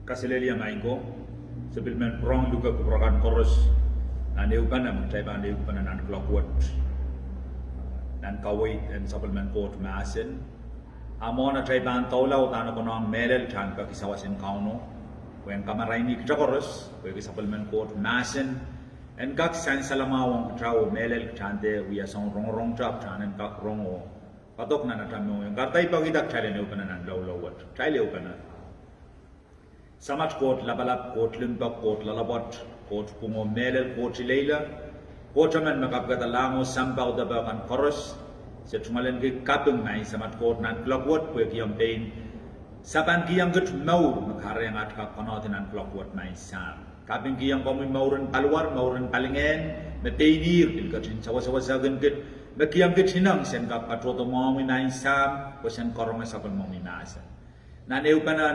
Kaselelia maingo sebilmen prong luka kuprakan koros nan eupana mutaiban eupana nan clockwork nan kawait and supplement court masin amona taiban taulau tan konong mehlel tan ka kisawasin kauno when kamaraini kitakoros we supplement court masin and kak san salamawang trao mehlel tante we asong rong tap tan and kak rongo patok na natamo yung kartay pagidak chale eupana nan lawlawat chale eupana Samat court labalap court limbak court lalabot court pungo mehlel court leila court man makapgata lango sambao dabakan koros sa tumalen ke kapung mai samat court nan clockwork we kiyang pein saban kiyang gut Mour makhare ngat ka konotin nan clockwork mai sam kaping kiyang komwi Mouren palwar Mouren palingen me peinir ilkatin sawa sagen get me kiyang get hinang sen ka patroto momi mai sam ko sen korong sapal momi nasa nan eupana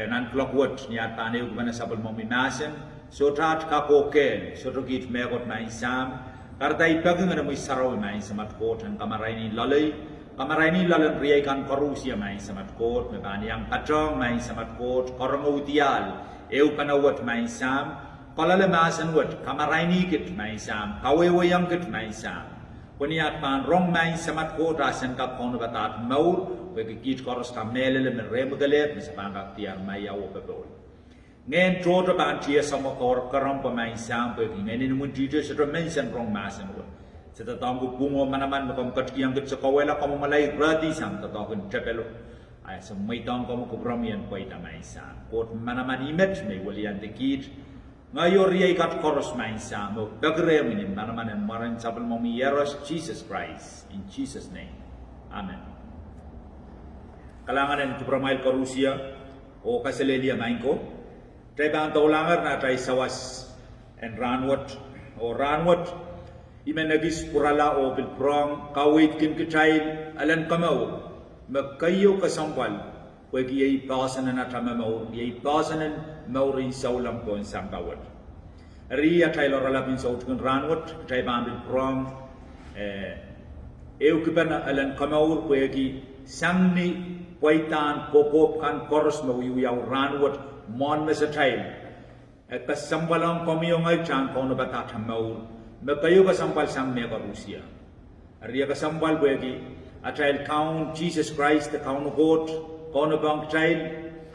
nan clockwork niat pan eupana sapal momi nasen so tat Kokohp so rogit megot mai sam kartai pagi ngana mui sarau mai samat court an kamaraini lalan riai kan korusia mai samat court me ban yang patrong mai samat court korong utial eupana wat mai sam kalale masan wat kamaraini kit mai sam kawewe yang kit mai sam puniat pan rong mai samat court asen ka kono batat Mour we kit koros ka mehlel men remgale misapanga tiang mai yawo bebol ngen troto ban tia sama kor karam pa mai sam pe ngen ni mun tije se mention rong masen wo se ta tangu bungo manaman kom kat kiang kit sakawela kom malai radi sam ta ta kun chapelo ai so mai tang kom ko promian poi ta mai sam kot manaman imet me walian te kit ngayor ye kat koros mai sam mo bagre min manaman en maran sabel momi yeros Jesus Christ in Jesus name amen kalangan en kupramail korusia o kaselelia mainko taiban taulangar na tai sawas en ranwat imenagis purala o bilprong kawit kin Kitail alan kamau makayo Kesempwal wagi ay pasanan na tama Mour ay pasanan Mourin saulam ko sang kawat ria tailor alapin saut kun ranwat taiban bilprong eukipana alan kamau wagi sangni pwaitan Kokohp kan koros mawiyaw ranwat mwohn masatail Kesempwal ang komiyong ay chan kono batat Mour makayo Kesempwal sang mega Rusia ria Kesempwal bagi atail kaun Jesus Christ the kaun God kono bang Kitail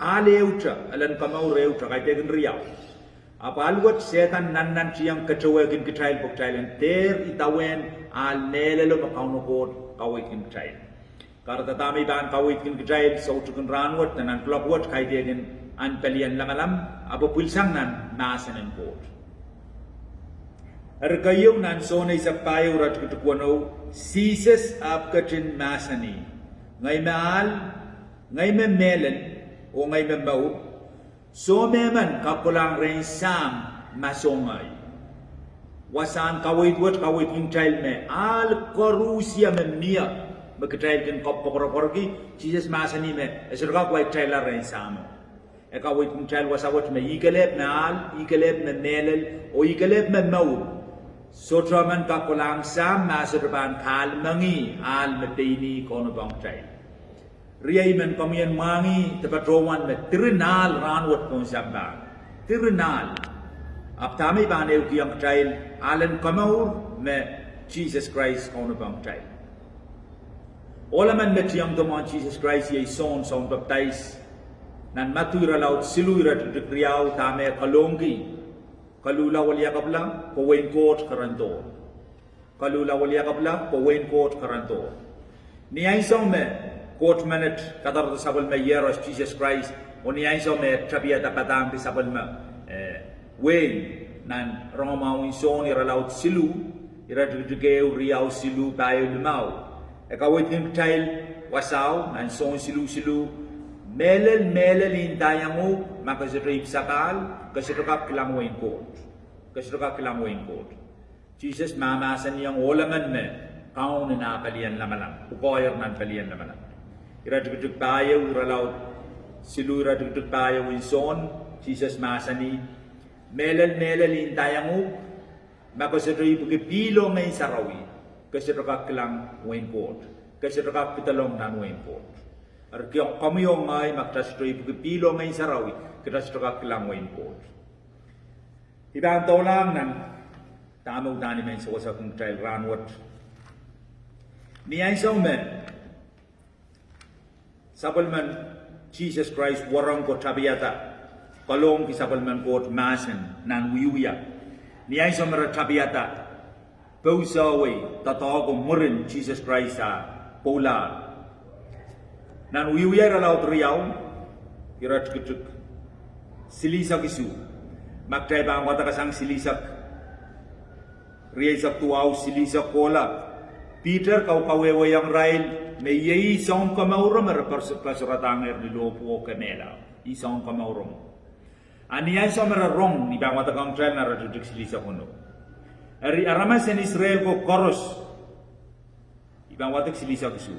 aleutra alan kamau reutra kay tegen riyaw apalwat setan nan siyang kachawagin Kitail buktail ter itawen al nelelo kaun God kawagin Kitail karena tami ban kawit kin Kitail sa utukun ranwat nan clockwork kay degen an pelian lamalam abo pulsang nan nasanan court ergayo nan sonay sa payo rat kutukwano sises ap kachin masani ngay me mehlel o ngay me Mour so meman kapulang rin sam masongay wasan kawit kin Kitail me al korusia me miya Kitail kin kop pokoroporgi Jesus masani me esurga kwai Kitail rin samo kawit kin Kitail wasawat me ikalep me mehlel o ikalep me Mour sotraman kakulang sam masurban kal mangi al me peini kono bang Kitail riai men komian mangi tepatrowan me tirinal ranwat kon sabba tirinal aptami baneu kiyang Kitail alen Mour me Jesus Christ kono bang Kitail Olaman met yang domon Jesus Christ ye son baptize nan matuira laut siluira tukriau tame kalonggi Koluhla weliakapwala pweipweidahr karanto Koluhla weliakapwala pweipweidahr karanto ni ay song me court manet kadar sabal me yeros Jesus Christ o ni ay song me trapia tapatang ti sabal me wen nan romawin son ira laut silu ira tukeu riau silu bayo lumau kawit kin Kitail wasaw nan son silu mehlel intayangu makasirip sakal kasirukap kilenglahng court Jesus mamasan yang olaman me kaun na palian lamalam ukoyer nan palian lamalam iradugdug payo uralaw silu iradugdug payo son Jesus masani mehlel intayangu makasirip kipilo ngay sarawi Kesirukap kilenglahng court, kesirukap pitalong nan court. Arkiong komwi ngai maktashtoi pilo ngai sarawi kitashtoka kilenglahng kot. Ibang tolang nan tamo dani men so sa kung Kitail ranwat. Ni ay so men sabelman Jesus Christ warang ko tabiata kalong ki sabelman kot masen nan wiuya. Ni ay so mera tabiata pausawi tatago murin Jesus Christ sa pola. Nan wiuya ralau triau kirat kutuk silisa kisu magtay bang wata kasang silisak riyaisak tuaw silisak kola Peter kau kawewe yang rail me yei song kamauram er persuratang er di lopo kemela i song kamauram ani ay so mera rong ni bang wata kang trail na rajudik silisak hono eri aramas en Israel ko koaros i bang wata silisak kisu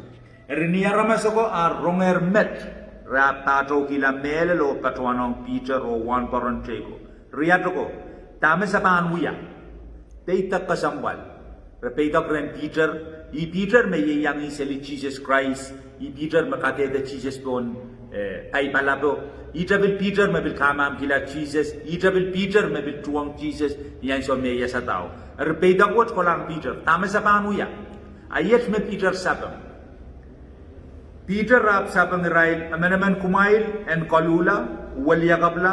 eri ni aramas ko a ronger met rap pato kila mehlel o patuanong Peter o wan parantego riato ko tama sa panguya peita Kesempwal repeita kren Peter i Peter me yang iseli Jesus Christ i Peter makate de Jesus bon ay palabo i travel Peter me bil kamam kila Jesus i travel Peter me bil tuang Jesus yang so me ya satao repeita ko lang Peter tama sa panguya ayet me Peter sabam Peter rap sabang rail amenaman kumail en Koluhla weliakapwala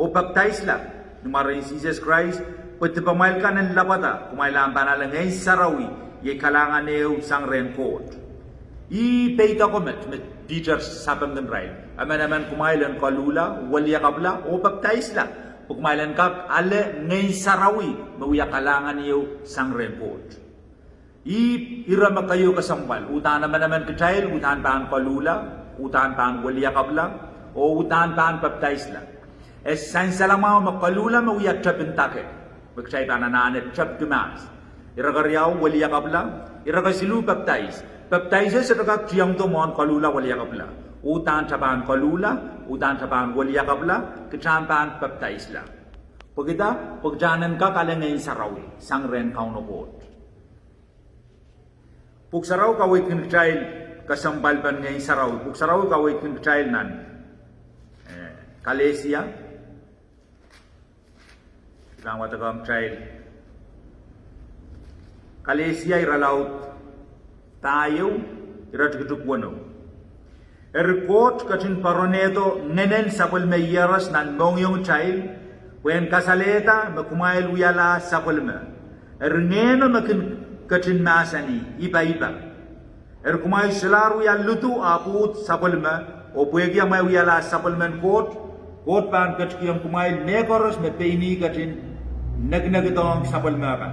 o baptize la numara Jesus Christ pwede pamail ka ng lapata kumail ang panalang ngay sarawi ye kalangan neo sang renkot i peita ko met Peter sabang ng rail amenaman kumail en Koluhla weliakapwala o baptize la pagmailan ka ale ngay sarawi mawiya kalangan neo sang renkot irama kayo Kesempwal utan naman Kitail utan pang Koluhla utan pang weliakapwala o utan pang baptize la es sain salama Koluhla mawiya tapintake magchay pananane tap dumas iragariaw weliakapwala iragasilu baptize sa tagak tiyang to mwohn Koluhla weliakapwala utan tapan Koluhla utan tapan weliakapwala kichampan baptize la pagida pagjanan ka kalengay sarawi sang ren kaunokot Puksaraw kawit kin Kitail Kesempwal ban ngay saraw. Puksaraw kawit kin Kitail nan Kalesia. Lang wata kam Kitail. Kalesia iralaut tayo irat kitukwono. Erkot katin paroneto nenen sapul me yeras nan mongyong Kitail wen kasaleta makumail uyala sapul me. Erneno makin katin masani iba kumai selaru ya lutu aput sapulma o puegi yang mai wiala sapulmen kot pan kat yang kumai nekoros me peini katin nag tong sapulma kan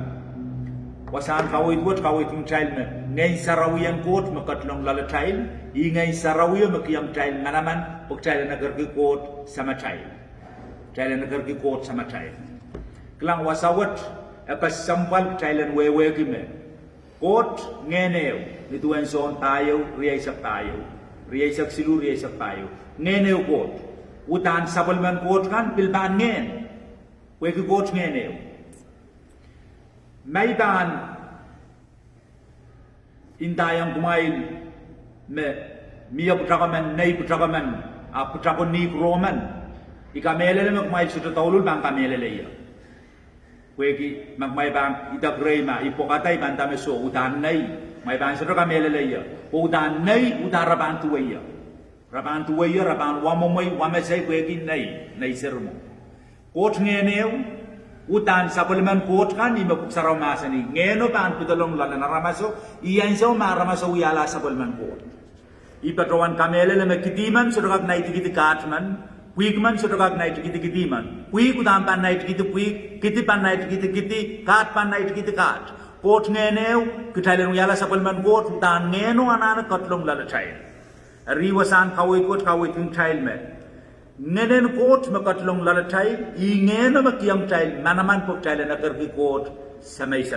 wasan kawit tung child me ngai sarawian kot makatlong lalatail i ngai sarawiyo makiyang child manaman pag child nagar ki kot sama child klang wasawat Kesempwal Kitail wewe kime kot ngeneo nituan son tayo riyaisak silu riyaisak tayo ngeneo kot utan sapulman kot kan pilban ngen weki kot ngeneo may ban intayang kumail me miya putrakaman nay putrakaman putrakon ni kroman ika mehlel me kumail suto taulul bang ka mehlel iya Wegi magmay bang itagray ma ipokatay bantame so udan nay may bang sa ka meleleya udan nay udaraban tuwaya raban wamomoy wamesay wegi nay sermo kot ngeneo udan sapulman kot kan ni mapuksaraw masani ngeno ban pudalong lala naramaso iyan so maramaso uyala sapulman kot ipatrawan kamelele makitiman so kag naitikiti katman Puigman sudah kag naik kiti man. Puig udan pan naik kiti pan naik kiti, kat pan naik kiti kat. Kot ngeneu Kitail yala sapulman kot udan ngeno anak katlong lala child. Riwasan kawit yung child me. Ngenen kot makatlong lala child, i ngeno makiyang child manaman po child na kerki kot samay.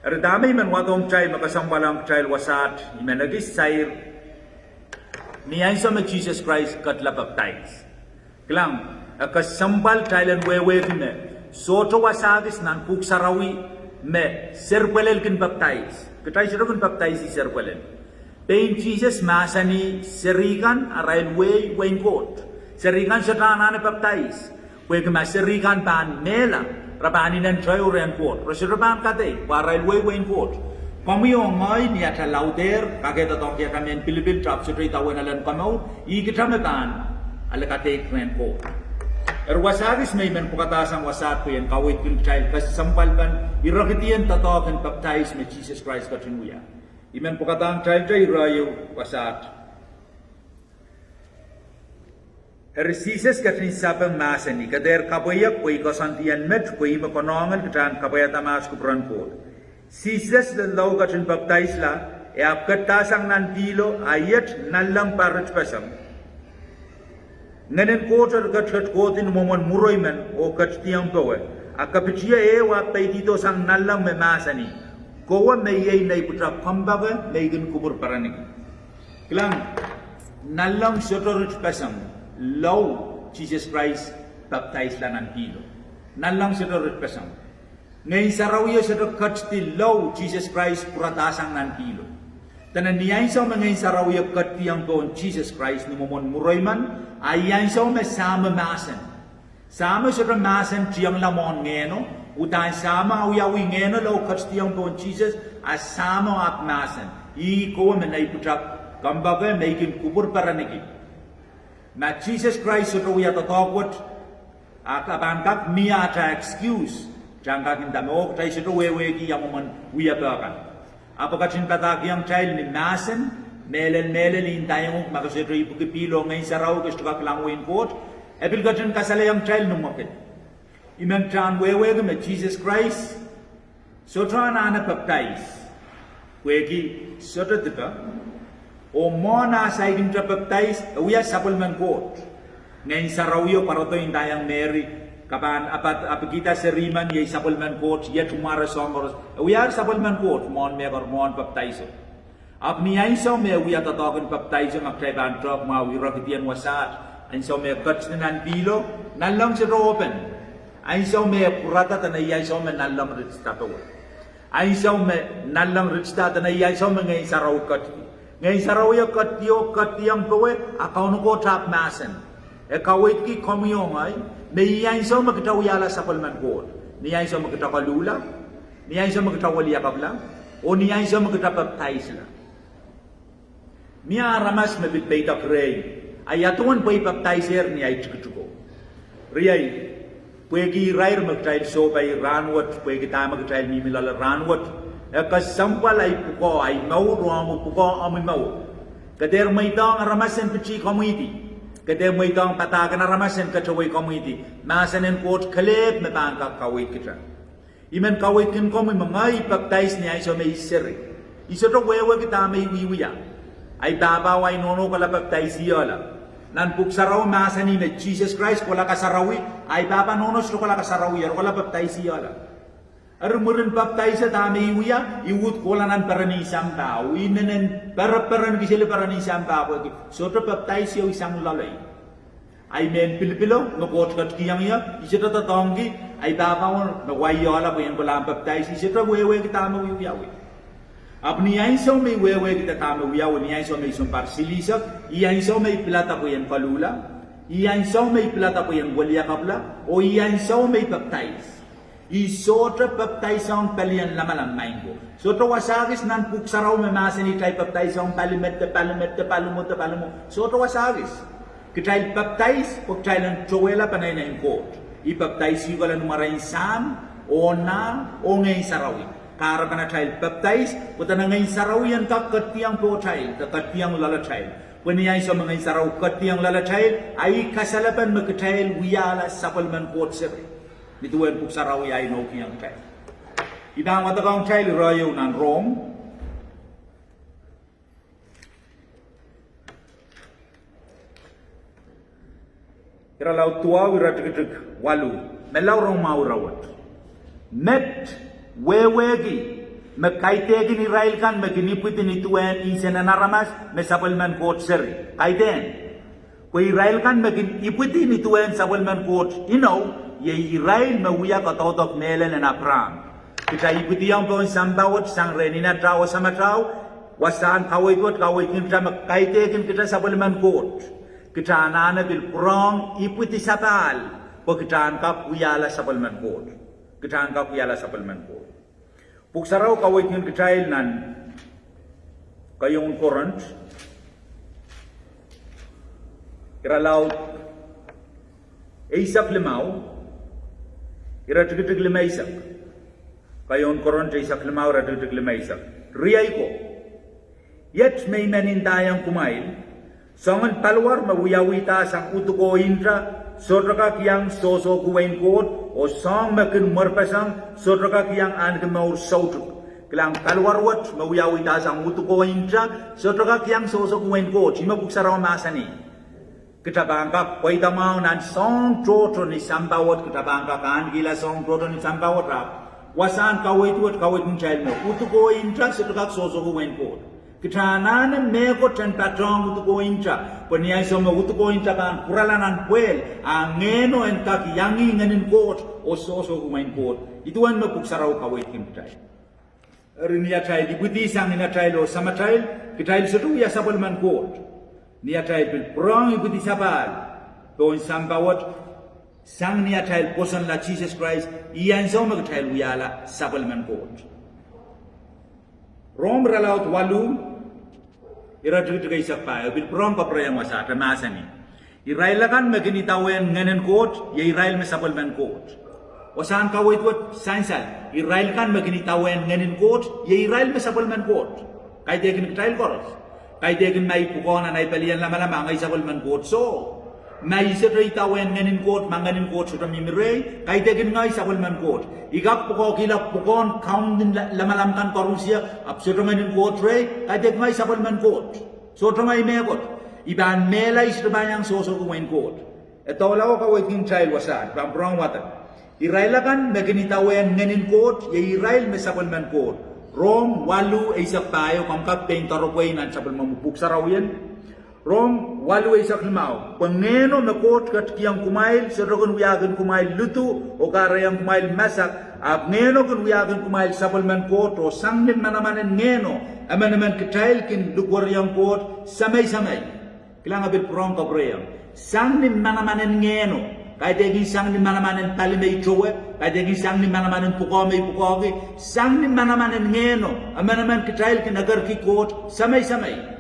Erdamay man wadong child makasambwalang child wasat imenagis sayr Niyan sa Jesus Christ katla baptize. Klang Kesempwal Kitail wewe kime soto wasagis nan puksarawi me serkwelel kin baptize. Kitail siro kin baptize si serkwelel. pein Jesus masani serikan railway wainkot. Serikan setanane baptize. Kwe kema serikan pan mela rabani nan trail raincoat. Rasiraban kate wa railway wainkot. Komwi ongoy ni ata lauder kaketa tong kia kamen Pilipin trap sutri tawen alan kamau I kitametan ala kate raincoat. Wasagis may men pukatasang wasat ko yan kawit yung child Kesempwal ban irakitian tatokan baptize me Jesus Christ katinuya. Imen pukatang child jay rayo wasat. Jesus katin sabang masani kader kabayak ko ikasantian met ko imakonongan katan kabayatamas kupran ko. Jesus the law katin baptize la e apkatasang nantilo ayat nalang parat pasang. Nganen kotor kat kotin momon muroiman o kat tiang kowe akapitia e wa paitito sang nalang me masani kowa me yei nay putra pambaga meigin kubur paranik klang nalang sotorut pasang law Jesus Christ baptize lanan pilo nalang sotorut pasang ngay sarawiyo sotor kat ti law Jesus Christ puratasang nan pilo tanan niyay sa mga sarawiyo kat tiang koon Jesus Christ ni momon muroiman ayan sa me sama masan. Sama sa masan tiyang lamon ngeno, utan sama uyawi ngeno lau katstiyang pon Jesus as sama ap masan. I ko me nay putak kambaga maikin kubur paraniki. Ma Jesus Christ sa uya tatawat akabangkak miya ta excuse. Jangkakin damok tay sa wewe ki yamuman uya bakan. Apakatin patak yang child ni masan mehlel intayong makasitro ipukipilo ngayon sa raw gusto ka klangwin kot epil gatan kasalayang child nung makit imang chan wewe me Jesus Christ so tran ana baptize wegi soto diba o mona sa igin tra baptize uya sapulman kot ngayon sa raw yo parato intayang Mary kapan apagita sa riman yay sapulman kot yet umara somoros uya sapulman kot mon megor mon baptize Apni ay so me uya tatakan baptize maktay bantrok ma wirakitian wasat ay so me kats nan pilo nalang si open ay so me purata tanay ay so me nalang ritsta to ay so me nalang ritsta tanay ay so me ngay saraw kat ngay saraw ya katiyang kowe akaw no ko tap masen e kawit ki komwi ay me ay so magtaw yala sa palman ko ni ay so magtaw Koluhla ni ay so magtaw weliakapwala o ni ay so magtaw baptize la Mia ramas me bitbeita pray. Ayatuan pweipweidahr ni ay chikuchuko. Riyay, pwegi rair magtail so bay ranwat, pwegi ta magtail ni milala ranwat. Kesempwal ay puko ay Mour ruamu puko amoy Mour. Kader may dang ramasen pichi community. Kader may dang patakan ramasen kachaway community. Masanen kot kalib me bangka kawit kita. Iman kawit kin komoy mga ipweidahr ni ay so may siri. Iso to wewe kita may wiwiya. Ay babaw ay nono kalapagtay siyola. Nan puksaraw masani me Jesus Christ wala kasarawi ay baba nono sto wala kasarawi ar wala baptay siyola. Ar murin baptay sa tami iwiya iwut kola nan parani samba winen paraparan kisile parani samba ko so to baptay siyo isang lalay. Ay men pilipilo no kot kat kiyang ya isita tatonggi ay babaw no wayola buyan wala baptay isita wewe kita mo iwiyawi. Apni ay so may wewe kita tama wiyaw ni ay so may sumpar silisak iyan so may plata ko yan Koluhla iyan so may plata ko yan weliakapwala o iyan so may baptize isotra baptize ang palian lamalang main ko sotra wasagis nan puksaraw mamasin itay baptize ang palimet palumot sotra wasagis kitay baptize pagtay lang chowela panay na yung court i-baptize yung kala numarayin sam o na o ngayon sarawin Kara kana child baptize, puta na ngayon sarawian ka katiyang po child, katiyang lala child. When niya sa mga saraw katiyang lala child, ay kasalapan magka-child wiyala sa palman po sir. Dituan po sarawi ay no kiyang child. Idang matakang child rayo ng Rome. Iralaw tuwa wiratik walu, melaw rong maurawat. Met wewegi makaitegi ni Israel kan maginiputin ituan isen na naramas mesapalman court sir kaiten ko Israel kan maginiputin ituan sapalman court ye Israel mawuya mehlel na pram kita iputiyang po sambawat sang renina tao sa mataw wasan kawit kita makaitekin kita sabaliman kot. Kita anana bil prong iputi sapal. Po kita angkap uyala sabaliman kot. Kita angkap uyala sabaliman kot. Puksaraw kawit ng Kitail nan kayong korant. Iralaw isak limaw. Iratigtig lima isak. Kayong korant isak limaw, iratigtig lima isak. Riyay ko. Yet may manintayang kumail. Songan palwar mawiyawita sang utuko intra. Sotraka kiyang soso kuwain kot. O song makin marpasang. Sotraka kiyang anke maur sautuk. Kilang palwarwat mawiyawita sang utuko intra. Sotraka kiyang soso kuwain kot. Sima buksaraw masani. Kita bangka pweipweidahr nan song troto ni sambawat. Kita bangka kan gila song troto ni sambawat rap. Wasan kawit ng child mo. Utuko intra. Sotraka soso kuwain kot. Kita nanen meko ten patrong utuko intra. Peniay sama utuko intra kan kuralanan puel. Angeno en kaki yangi nganin kot. O soso kumain kot. Ituan mapuksaraw kawit Kitail. Niya tayo dibuti sang niya tayo sama tayo. Kitail seru ya sabal man kot. Niya tayo bilprong ibuti sabal. Doon sambawat sang niya tayo posan la Jesus Christ. Iyan sama kitail uyala sabal man kot. Rom ralaut walu. Iratigtig isak pa, bilprong paprayang wasata masani. Irailakan maginitawen nganen kot, ya irail masapalman kot. Wasan kawit sansal, irailkan maginitawen nganen kot, ya irail masapalman kot. Kaya degin Kitail koros. Kaya degin may pukona na ipalian lama-lama ngay sapalman kot. So, may isatray tawen nganen kot, manganen kot sa tamimiray, kaya degin ngay sapalman kot. Igap puko kilap pukon, kaun din lamalamkan korusya, absurdo nganen kot ray, kaya degin ngay sapalman kot. So, may mekot. Iban melay sa bayang soso kumain kot. Ito lawa kawit ng child wasan, pamprong watan. Irailakan maginitawen nganen kot, ya irail masapalman kot. Rom, walu, isak tayo, kamkap pein tarokway nan sapal mamupuk sa rawiyan. Rom, walu isak limaw. Pangeno na kot kat kiyang kumail, sa rogon wiyagan kumail lutu, o karayang kumail masak, at ngeno kun wiyagan kumail sapal man kot, o sangnin manamanan ngeno, ama naman Kitail kin lukwar yang kot, samay-samay. Kailangan bilprong kabrayang. Sangnin manamanan ngeno, kahit egin sang ni manamanan talimay chowe, kahit egin sang ni manamanan pukomay, sang ni manamanan ngeno, ama naman Kitail kin agar kikot, samay-samay.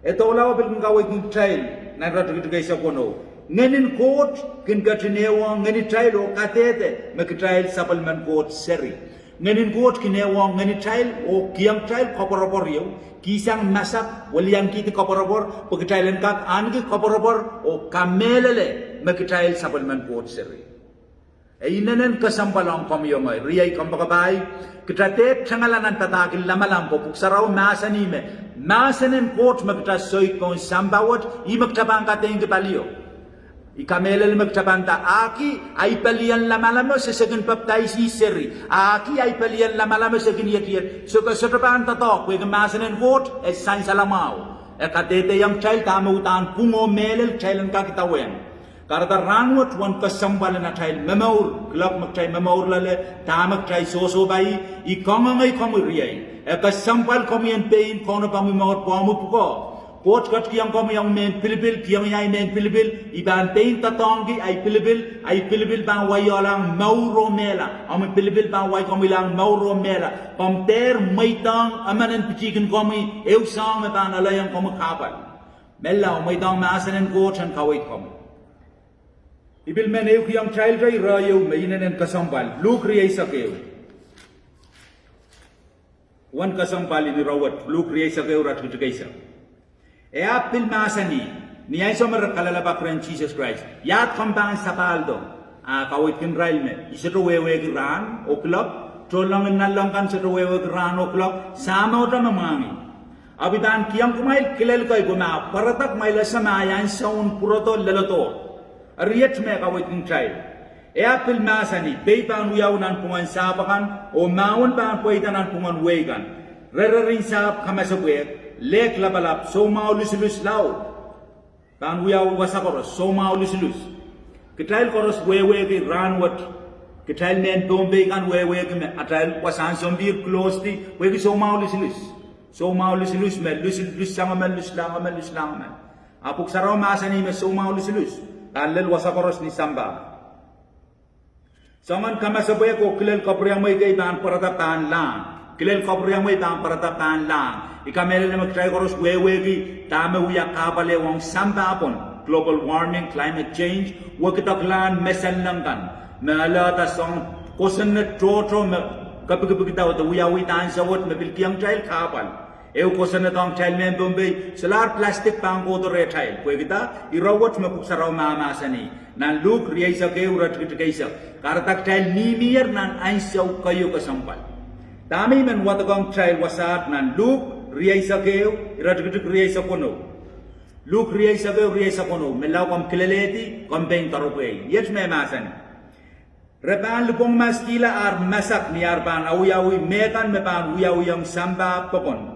Ito lawa bil kaway kin Kitail, naratigay sa kono. Nganin kot, kin katinewang, nganin Kitail o katete, makitail sapalman kot seri. Nganin kot kinewang, nganin Kitail o kiyang Kitail koporobor yaw, kisang masak, waliyang kiti koporobor, pagkitailan kak angi koporobor o kamelele, makitail sapalman kot seri. Inanen kasampalang pamiyomay, riyay kampakabay, kitatep tangalanan tatakil lamalampo, puksaraw masanime, masanen kot magtasoy kong sambawat, imagtabang kating kipaliyo. Ikamelel magtabanta, aki ay palian lamalamo sa sagun paptay si seri, aki ay palian lamalamo sa ginyakiyat, so kasotapan tatok, wega masanen kot, san salamaw, katete yung child tamutan, pungo mehlel, child ang kakitawen. Karata ranwat wan Kesempwal na tayo Mour, klok magtay Mour lale, tamak tayo soso bayi, ikongangay komwi. Kesempwal komwi ang pein, kono pa Mour pamu puko. Kot kat kiyang komwi ang men pilipil, kiyang yay men pilipil, iban pein tatongi ay pilipil bang wayolang Mour mela, ang pilipil bang way komwi lang Mour mela, pamter maitang amanan pichikin komwi, eusang mepan alayang komwi kapal. Melaw maitang maasanan kot ang kawait komwi. Ibil men ew kiyang child ray rayo mainan en Kesempwal luk riyay sakew. Wan Kesempwal ini rawat luk riyay sakew rat kutukaysa. Apil masani niyay somar kalalabak ren Jesus Christ. Yat kampang sapaldo. Kawit kin rail me. Isato wewe gran o klop. Tolong nalangkan sato wewe gran o klop. Sama ota mamangi. Abidan kiyang kumail kilal kay guma. Paratak may lasamayan saun puroto lalato. Ariyat me kawit ng child. Apil masani, paypang uyaw nan pungan sapakan, o mawon pang pwaitan nan pungan wegan. Rararin sap kamasabwek, lek labalap, so maulisilus lao. Pang uyaw wasakoros, so maulisilus. Kitail koros wewegi ranwat. Kitail men pombe kan wewegi me, atail wasan sombir close di, wegi so maulisilus. So mau lus me lus sama me lus lang me. Apuk sarau masani me so mau lus. Talel wasakoros ni samba. Saman kama sabay ko kilel kapriang may kay ban parata pan lang. Kilel kapriang may ban parata pan lang. Ikamele na magtry koros wewegi tame weliakapwala wong samba apon. Global warming, climate change, wakitaklan mesel nangkan. Mehlel ta song kosen na trotro me kapag kita wata wiyawi taan sawat me bilkiang trail kapal. Eu kosen na tong trail men Bombay solar plastic pang koto re trail. Pwe kita irawat me puksaraw mamasani. Nan luk riyaysa ke urat kitikaysa. Karatak trail nimir nan ainsaw kayo kasampal. Tami men watakong trail wasat nan luk riyaysa ke urat kitik riyaysa kono. Luk riyaysa ke riyaysa kono. Melaw kom kilaleti kom pein taropay. Yes me masan. Repan lupong maskila ar masak ni arban awiyawi mekan mepan wiyawi yang samba pokon.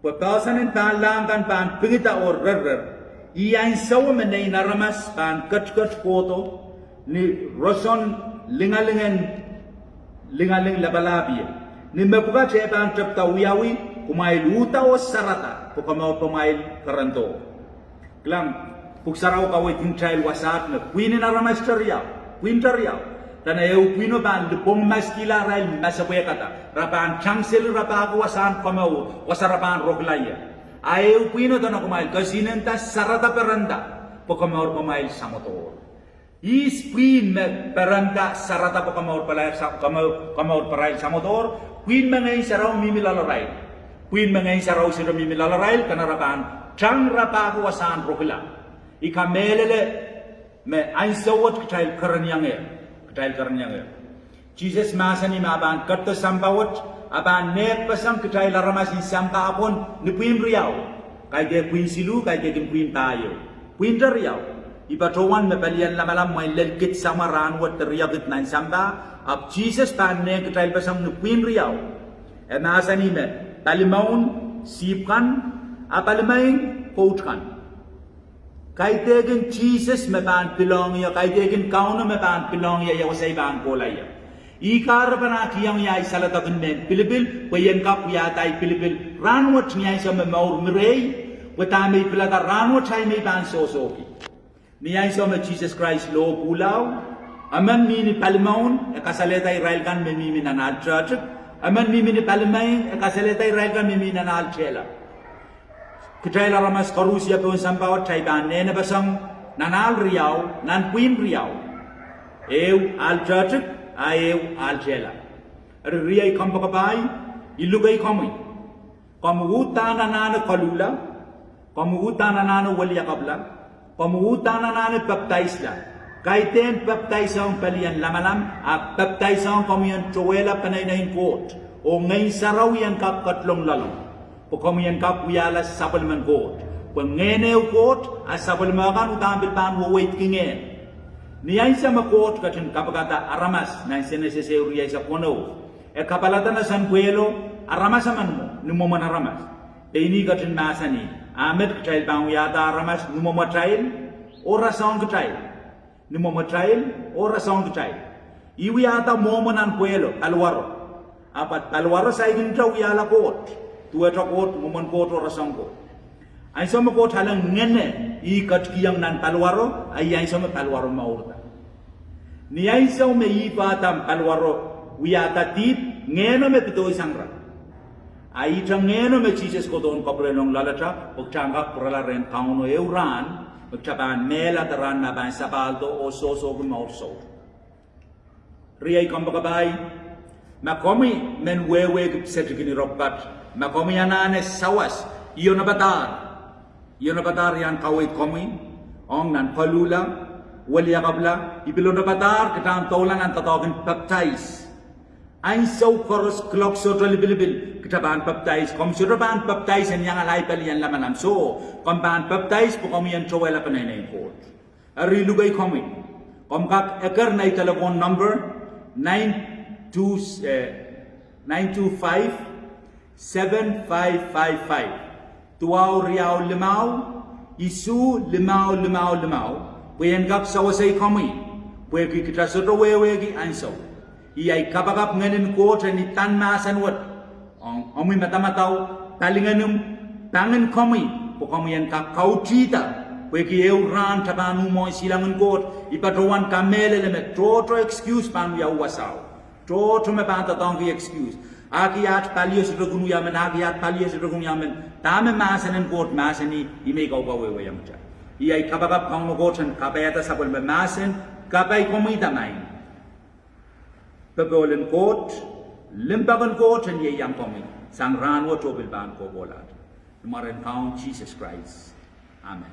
Pagkasan ng talang kan pan pingita or rer. Iyan sawa menay naramas pan kat koto ni roson lingaling labalabi. Ni mepuka cepan trapta wiyawi kumail uta o sarata pukamaw pumail karanto. Klang puksaraw kaway tintrail wasat na queen naramas tariyaw. Queen tariyaw. Tana eu pino ban lupong maskila rail masabuya kata rapan changsel rapaku wasan kamau wasarapan roglaya eu pino tana kumail kasinenta sarata peranda pokamau kumail samotor is queen me peranda sarata pokamau palay kamau parai samotor queen mengai sarau mimilalarai queen mengai sarau sira mimilalarai kana rapan chang rapaku wasan rogla ikamelele me ainsawat kitail karanyang Kitail karanyang. Jesus masani maban kato sambawat aban net pasang kitail aramas in samba apon ni puin riyaw. Kay de puin silu kay de puin tayo. Puin riyaw. Ipatowan mabalian lamalam may lelkit samaran wat riyagit nan samba ab Jesus pan ne kitail pasang ni puin riyaw. E masani me palimaun sipkan apalimain poutkan. Kay tegen Jesus me ban pilong ya kay tegen kauno me ban pilong ya wasay ban kolaya ikar bana kiyang ya salata men pilibil payen kap ya tai pilibil ranwat niya sa me Mour mirei watame pilata ranwat ay me ban sosoki niya sa me Jesus Christ lo pulaw aman ni palmaun e kasaleta Israel kan me mi nanal church aman ni palmain e kasaleta Israel kan me mi nanal chela Kitail aramas karusia pun sampawat caiban nene basang nanal riau nan puin riau eu al church eu al chela riai kampakai ilugai komwi komu utana nana Koluhla komu utana nana weliakapwala komu utana nana baptisla kaiten baptisang palian lamalam a baptisang komian troela panaynain court o ngay saraw yang katlong lalong Pagkamiyan ka kuyala sa sapalman court. Pangenew court, as sapalmakan utambil pan wawait kingen. Niyay sa makot kachin kapagata aramas na sinesesewriyay sa puno. E kapalata na san puelo, aramas aman mo, numuman aramas. Peini kachin masani, amet kachayil pang uyata aramas, numumachayil, o rasong kachayil. Numumachayil, o rasong kachayil. Iwiyata momonan puelo, palwaro. Apat palwaro sa ikintra uyala court. Tua cokot, momen koto rasang ko. Ay sama ko halang ngene, ikat kiyang nan palwaro, ay sama palwaro maurta. Ni ay sama ipatam palwaro, uyata tip, ngeno me pito isangra. Ay itang ngeno me Jesus ko doon kaprenong lalata, pagtangkak purala ren kauno euran, magtapan mela taran na ban sapaldo o soso kung maurso. Riyay kambakabay, makomi men wewe sa gini robat, makomi anane sawas iyo na batar yan kawit komi ong nan Koluhla weliakapwala ibilo na batar kita ang taulan ang tatawagin baptize ay so koros klok so tolibilibil kita baan baptize kom sura baan baptize ang yang alay pali yan lamanam so kom baan baptize po komi yan chowela panay court arilugay komi kom kak ekar na telephone number 925 7555 Tuaw riyaw limaw isu limaw puyen kap sawasay kami puyen kita soto wewegi anso iyay kapagap nganin ko ni tan masan wat omi matamataw palinganum pangan komwi pokamian ka kautita weki euran tabanu mo silangan god ipatrowan ka mehlel me trotro excuse pan ya wasau trotro me panta tong excuse agiat palios rugunu yamen agiat palios rugunu yamen tame masanen god masani ime kau kau we yamcha iai kababab kau no goten kabeta sabol me masen kabai komwi tamai pepolen god limbagan god en ye yang komwi sang ran wo tobil ban ko bolat Maren found Jesus Christ. Amen.